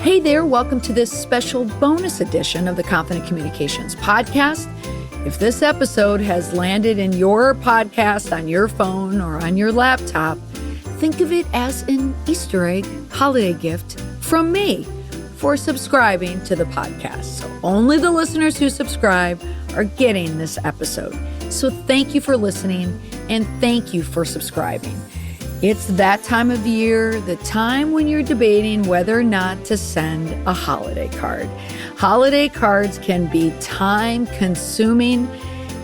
Hey there, welcome to this special bonus edition of the Confident Communications podcast. If this episode has landed in your podcast on your phone or on your laptop, think of it as an Easter egg holiday gift from me for subscribing to the podcast. So only the listeners who subscribe are getting this episode. So thank you for listening and thank you for subscribing. It's that time of year, the time when you're debating whether or not to send a holiday card. Holiday cards can be time-consuming,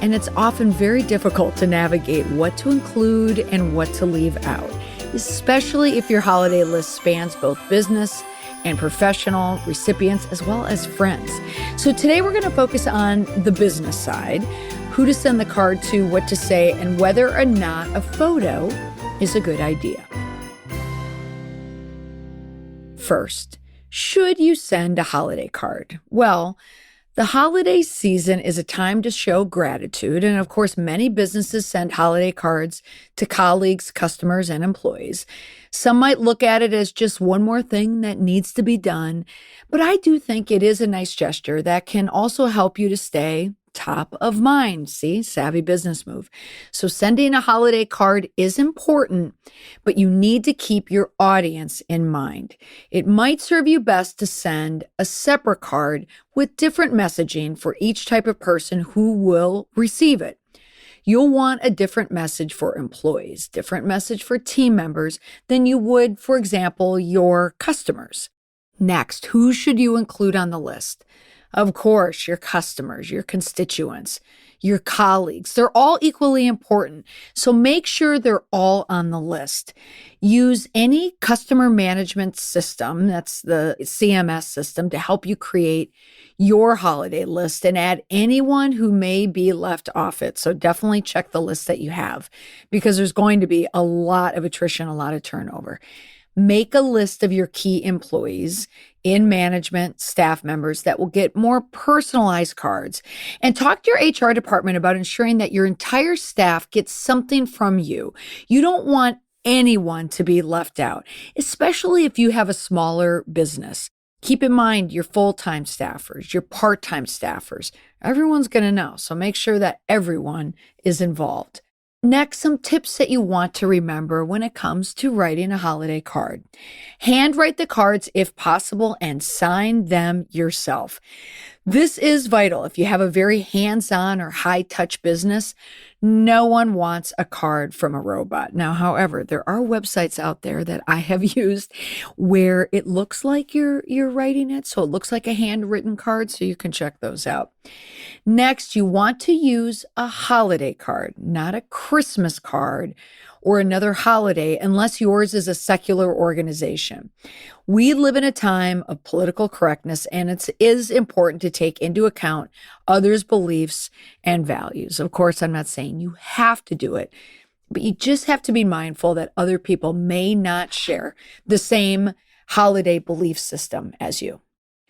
and it's often very difficult to navigate what to include and what to leave out, especially if your holiday list spans both business and professional recipients as well as friends. So today we're going to focus on the business side, who to send the card to, what to say, and whether or not a photo is a good idea. First, should you send a holiday card? Well, the holiday season is a time to show gratitude, and of course, many businesses send holiday cards to colleagues, customers, and employees. Some might look at it as just one more thing that needs to be done, but I do think it is a nice gesture that can also help you to stay top of mind. See, savvy business move. So sending a holiday card is important, but you need to keep your audience in mind. It might serve you best to send a separate card with different messaging for each type of person who will receive it. You'll want a different message for employees, different message for team members than you would, for example, your customers. Next, who should you include on the list? Of course, your customers, your constituents, your colleagues, they're all equally important. So make sure they're all on the list. Use any customer management system, that's the CMS system, to help you create your holiday list and add anyone who may be left off it. So definitely check the list that you have because there's going to be a lot of attrition, a lot of turnover. Make a list of your key employees in management, staff members that will get more personalized cards, and talk to your HR department about ensuring that your entire staff gets something from you. You don't want anyone to be left out, especially if you have a smaller business. Keep in mind your full-time staffers, your part-time staffers. Everyone's going to know, so make sure that everyone is involved. Next, some tips that you want to remember when it comes to writing a holiday card. Handwrite the cards if possible and sign them yourself. This is vital. If you have a very hands-on or high-touch business, no one wants a card from a robot. Now, however, there are websites out there that I have used where it looks like you're writing it. So it looks like a handwritten card, so you can check those out. Next, you want to use a holiday card, not a Christmas card or another holiday, unless yours is a secular organization. We live in a time of political correctness, and it is important to take into account others' beliefs and values. Of course, I'm not saying you have to do it, but you just have to be mindful that other people may not share the same holiday belief system as you.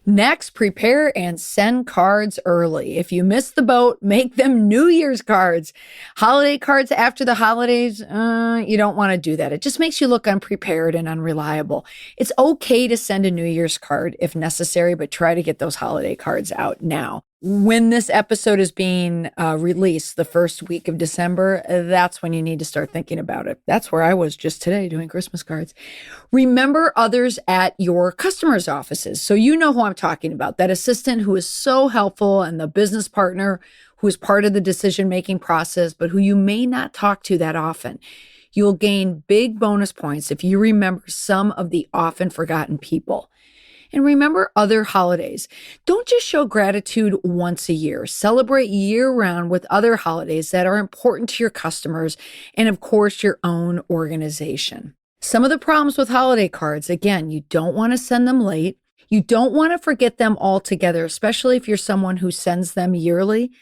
Next, prepare and send cards early. If you miss the boat, make them New Year's cards. Holiday cards after the holidays, you don't want to do that. It just makes you look unprepared and unreliable. It's okay to send a New Year's card if necessary, but try to get those holiday cards out now. When this episode is being released, the first week of December, that's when you need to start thinking about it. That's where I was just today doing Christmas cards. Remember others at your customers' offices. So you know who I'm talking about, that assistant who is so helpful and the business partner who is part of the decision-making process, but who you may not talk to that often. You'll gain big bonus points if you remember some of the often forgotten people. And remember other holidays. Don't just show gratitude once a year. Celebrate year-round with other holidays that are important to your customers and, of course, your own organization. Some of the problems with holiday cards, again, you don't want to send them late. You don't want to forget them altogether, especially if you're someone who sends them yearly.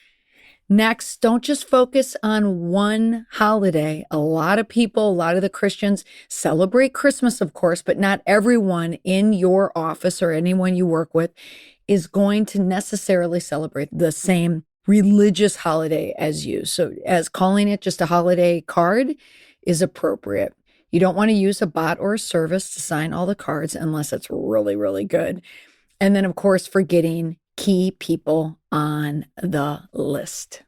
Next, don't just focus on one holiday. A lot of people, a lot of the Christians celebrate Christmas, of course, but not everyone in your office or anyone you work with is going to necessarily celebrate the same religious holiday as you. So as calling it just a holiday card is appropriate. You don't want to use a bot or a service to sign all the cards unless it's really, really good. And then, of course, forgetting key people on the list.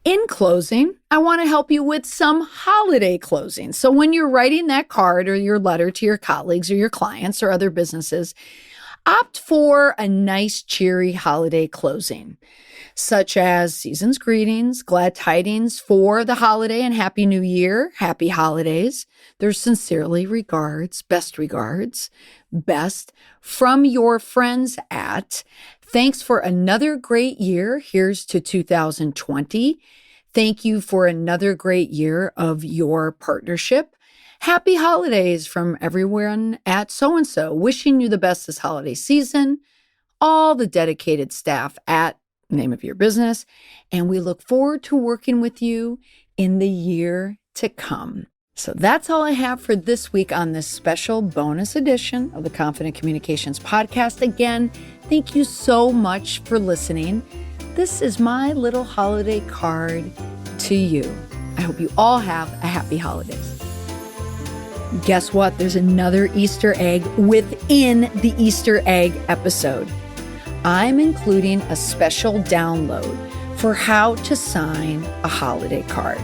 In closing, I want to help you with some holiday closing. So when you're writing that card or your letter to your colleagues or your clients or other businesses, opt for a nice, cheery holiday closing, such as season's greetings, glad tidings for the holiday and Happy New Year, happy holidays. There's sincerely regards, best from your friends at thanks for another great year. Here's to 2020. Thank you for another great year of your partnership. Happy holidays from everyone at so-and-so. Wishing you the best this holiday season. All the dedicated staff at name of your business. And we look forward to working with you in the year to come. So that's all I have for this week on this special bonus edition of the Confident Communications Podcast. Again, thank you so much for listening. This is my little holiday card to you. I hope you all have a happy holidays. Guess what? There's another Easter egg within the Easter egg episode. I'm including a special download for how to sign a holiday card.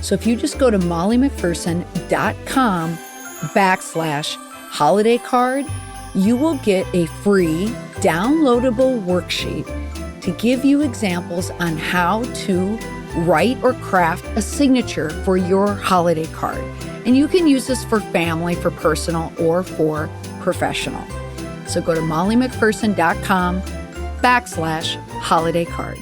So if you just go to mollymcpherson.com/holiday card, you will get a free downloadable worksheet to give you examples on how to write or craft a signature for your holiday card. And you can use this for family, for personal, or for professional. So go to mollymcpherson.com/holiday card.